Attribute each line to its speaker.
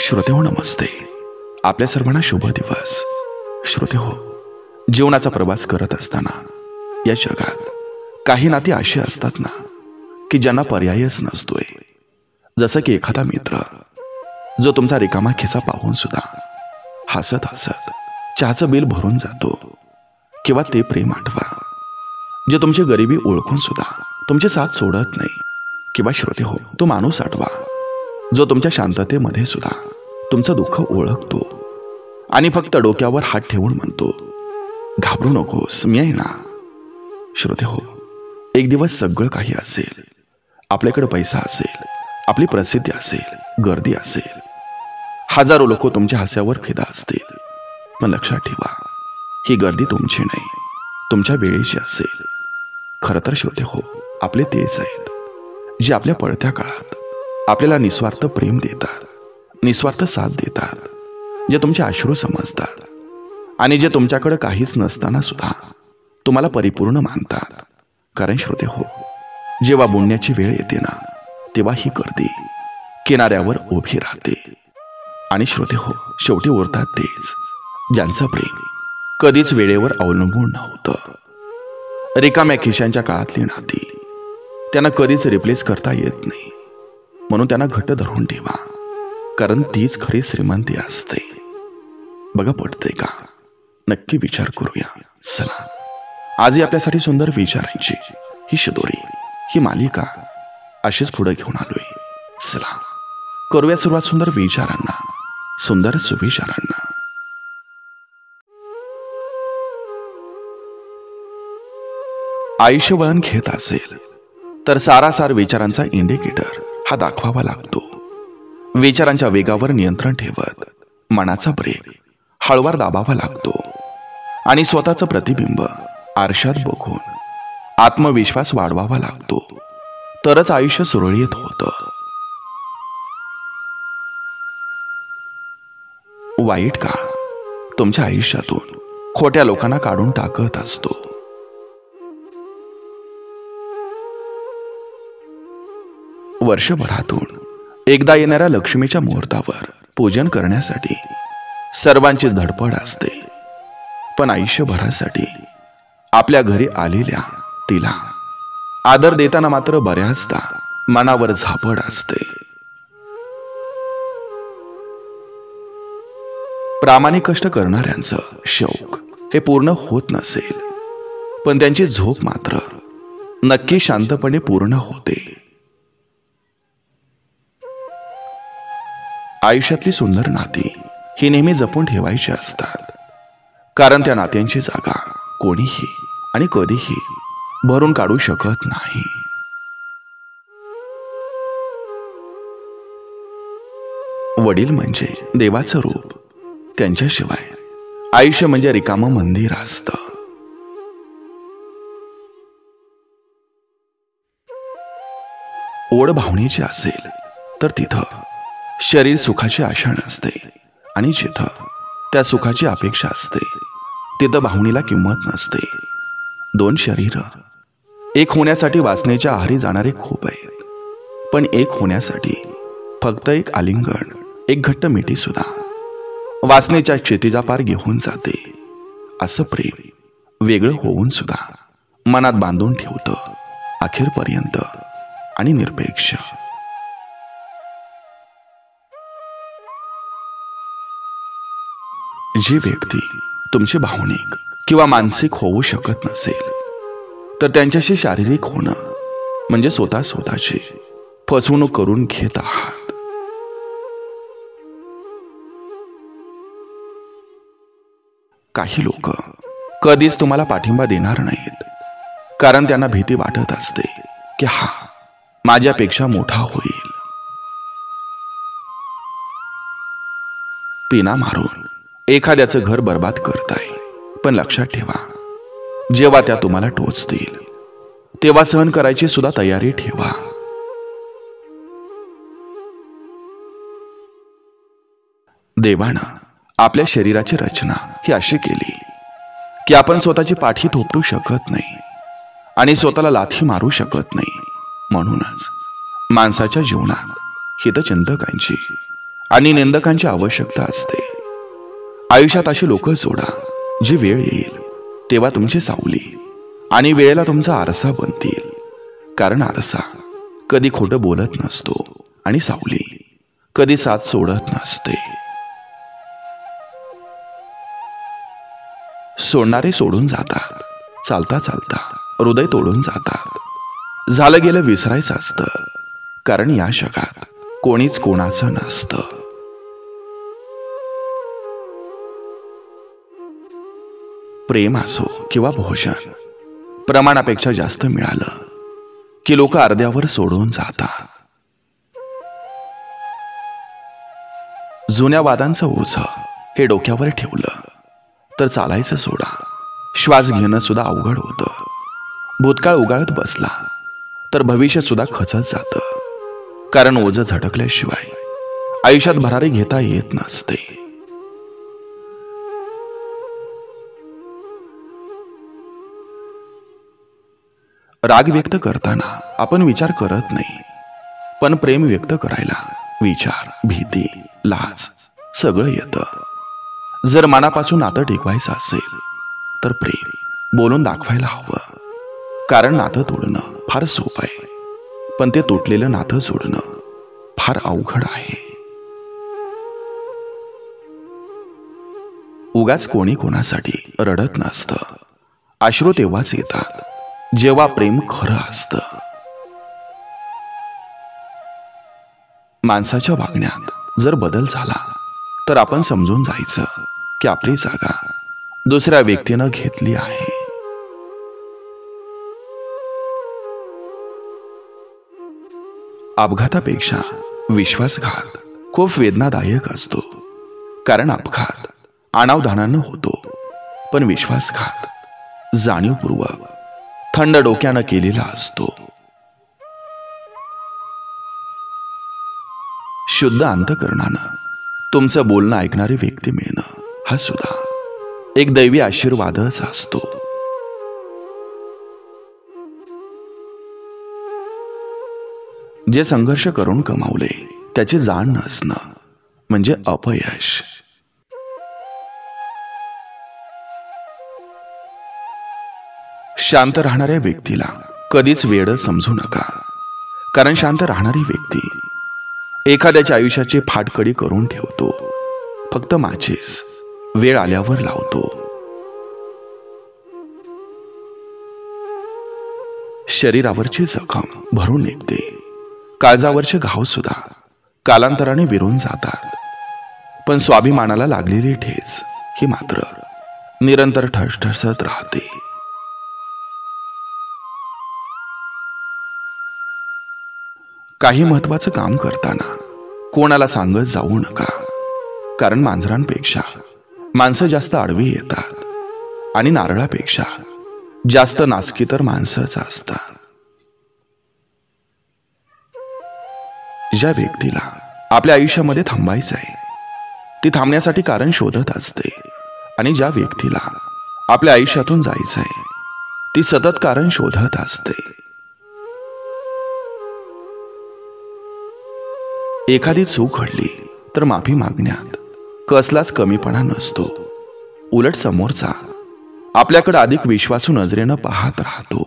Speaker 1: श्रोते हो, नमस्ते. आपल्या सर्वांना शुभ दिवस. श्रोते हो, जीवनाचा प्रवास करत असताना या जगात काही नाती अशी असतात ना की ज्यांना पर्यायच नसतोय. जसं की एखादा मित्र जो तुमचा रिकामा खिसा पाहून सुद्धा हसत हसत चहाचं बिल भरून जातो, किंवा ते प्रेम आठवा जे तुमची गरिबी ओळखून सुद्धा तुमची साथ सोडत नाही. किंवा श्रोते हो, तो माणूस आठवा जो तुमच्या शांततेमध्ये सुद्धा तुमचं दुःख ओळखतो आणि फक्त डोक्यावर हात ठेवून म्हणतो, घाबरू नकोस, मी आहे ना. श्रोते हो, एक दिवस सगळं काही असेल, आपल्याकडे पैसा असेल, आपली प्रसिद्धी असेल, गर्दी असेल, हजारो लोक तुमच्या हास्यावर फिदा असतील, पण लक्षात ठेवा, ही गर्दी तुमची नाही, तुमच्या वेळेची असेल. खरं तर श्रोते हो, आपले तेच आहेत जे आपल्या पडत्या काळात आपल्याला निस्वार्थ प्रेम देतात, निस्वार्थ साथ देतात, जे तुमचे अश्रू समजतात आणि जे तुमच्याकडे काहीच नसताना सुद्धा तुम्हाला परिपूर्ण मानतात. कारण श्रोते हो, जेव्हा बुडण्याची वेळ येते ना, तेव्हा ही गर्दी किनाऱ्यावर उभी राहते. आणि श्रोते हो, शेवटी उरतात तेच ज्यांचं प्रेम कधीच वेळेवर अवलंबून नव्हतं. रिकाम्या खिशांच्या काळातली नाती त्यांना कधीच रिप्लेस करता येत नाही. म्हणून त्यांना घट्ट धरून ठेवा, कारण तीच खरी श्रीमंती असते. बघा, पटतंय का? नक्की विचार करूया. चला, आजही आपल्यासाठी सुंदर विचारांची ही शिदोरी, ही मालिका अशीच पुढे घेऊन आलोय. चला, करूया सुरुवात सुंदर विचारांना, सुंदर सुविचारांना. आयुष्य वळण घेत असेल तर सारासार विचारांचा इंडिकेटर हा दाखवावा लागतो. विचारांच्या वेगावर नियंत्रण ठेवत मनाचा ब्रेक हळूवार दाबावा लागतो आणि स्वतःचं प्रतिबिंब आरशात बघून आत्मविश्वास वाढवावा लागतो. तरच आयुष्य सुरळीत होतं. वाईट काळ तुमच्या आयुष्यातून खोट्या लोकांना काढून टाकत असतो. वर्षभरातून एकदा येणाऱ्या लक्ष्मीच्या मुहूर्तावर पूजन करण्यासाठी सर्वांची धडपड असते, पण आयुष्यभरासाठी आपल्या घरी आलेल्या तिला आदर देताना मात्र बऱ्याचदा मनावर झापड असते. प्रामाणिक कष्ट करणाऱ्यांचं शौक हे पूर्ण होत नसेल, पण त्यांची झोप मात्र नक्की शांतपणे पूर्ण होते. आयुष्यातली सुंदर नाती ही नेहमी जपून ठेवायची असतात, कारण त्या नात्यांची जागा कोणीही आणि कधीही भरून काढू शकत नाही. वडील म्हणजे देवाचं रूप, त्यांच्याशिवाय आयुष्य म्हणजे रिकामं मंदिर असतं. ओढ भावनेची असेल तर तिथं शरीर सुखाची आशा नसते, आणि जिथं त्या सुखाची अपेक्षा असते तिथं भावनेला किंमत नसते. दोन शरीर एक होण्यासाठी वासनेच्या आहारी जाणारे खूप आहेत, पण एक होण्यासाठी फक्त एक आलिंगन, एक घट्ट मिठी सुद्धा वासनेच्या क्षितिजा पार घेऊन जाते. असं प्रेम वेगळं होऊन सुद्धा मनात बांधून ठेवतं अखेरपर्यंत आणि निरपेक्ष. जी व्यक्ती तुमची भावनिक किंवा मानसिक होऊ शकत नसेल तर त्यांच्याशी शारीरिक होणं म्हणजे स्वतःची फसवणूक करून घेत आहात. काही लोक कधीच तुम्हाला पाठिंबा देणार नाहीत, कारण त्यांना भीती वाटत असते की हा माझ्यापेक्षा मोठा होईल. पिना मारून एखाद्याचं घर बर्बाद करताय, पण लक्षात ठेवा, जेव्हा त्या तुम्हाला टोचतील तेव्हा सहन करायची सुद्धा तयारी ठेवा. देवानं आपल्या शरीराची रचना ही अशी केली की आपण स्वतःची पाठी थोपटू शकत नाही आणि स्वतःला लाथी मारू शकत नाही. म्हणूनच माणसाच्या जीवनात हितचिंतकांची आणि निंदकांची आवश्यकता असते. आयुष्यात अशी लोक जोडा जी वेळ येईल तेव्हा तुमची सावली आणि वेळेला तुमचा आरसा बनतील. कारण आरसा कधी खोटं बोलत नसतो आणि सावली कधी साथ सोडत नसते. सोडणारे सोडून जातात, चालता चालता हृदय तोडून जातात. झालं गेलं विसरायचं असतं, कारण या जगात कोणीच कोणाचं नसतं. प्रेम असो किंवा भोजन, प्रमाणापेक्षा जास्त मिळालं की लोक अर्ध्यावर सोडून जातात. जुन्या वादांचं ओझं हे डोक्यावर ठेवलं तर चालायचं सोडा, श्वास घेणं सुद्धा अवघड होतं. भूतकाळ उगाळत बसला तर भविष्य सुद्धा खचत जातं. कारण ओझं झटकल्याशिवाय आयुष्यात भरारी घेता येत नसते. राग व्यक्त करताना आपण विचार करत नाही, पण प्रेम व्यक्त करायला विचार, भीती, लाज सगळं येतं. जर मनापासून नातं टिकवायचं असेल तर प्रेम बोलून दाखवायला हवं. कारण नातं तोडणं फार सोपं आहे, पण ते तुटलेलं नातं जोडणं फार अवघड आहे. उगाच कोणी कोणासाठी रडत नसतं. अश्रू तेव्हाच येतात जेव्हा प्रेम खरं असतं. माणसाच्या वागण्यात जर बदल झाला तर आपण समजून जायचं की आपली जागा दुसऱ्या व्यक्तीनं घेतली आहे. अपघातापेक्षा विश्वासघात खूप वेदनादायक असतो. कारण अपघात अनावधानानं होतो, पण विश्वासघात जाणीवपूर्वक थंड डोक्यानं केलेला असतो. शुद्ध अंतःकरणानं तुमचं बोलणं ऐकणारी व्यक्ती मिळणं हा सुद्धा एक दैवी आशीर्वादच असतो. जे संघर्ष करून कमावले त्याची जाण नसणं म्हणजे अपयश. शांत राहणाऱ्या व्यक्तीला कधीच वेड समजू नका. कारण शांत राहणारी व्यक्ती एखाद्याच्या आयुष्याची फाटकडी करून ठेवतो, फक्त माचीस वेळ आल्यावर लावतो. शरीरावरची जखम भरून निघते, काळजावरचे घाव सुद्धा कालांतराने विरून जातात, पण स्वाभिमानाला लागलेली ठेच ही मात्र निरंतर ठसठसत राहते. काही महत्वाचं काम करताना कोणाला सांगत जाऊ नका. कारण मांजरांपेक्षा माणसं जास्त आडवी येतात आणि नारळापेक्षा जास्त नासकी तर माणसंच असतात. ज्या व्यक्तीला आपल्या आयुष्यामध्ये थांबायचं आहे ती थांबण्यासाठी कारण शोधत असते, आणि ज्या व्यक्तीला आपल्या आयुष्यातून जायचं आहे ती सतत कारण शोधत असते. एखादी चूक घडली तर माफी मागण्यात कसलाच कमीपणा नसतो. उलट समोरचा आपल्याकडे अधिक विश्वासू नजरेनं पाहत राहतो.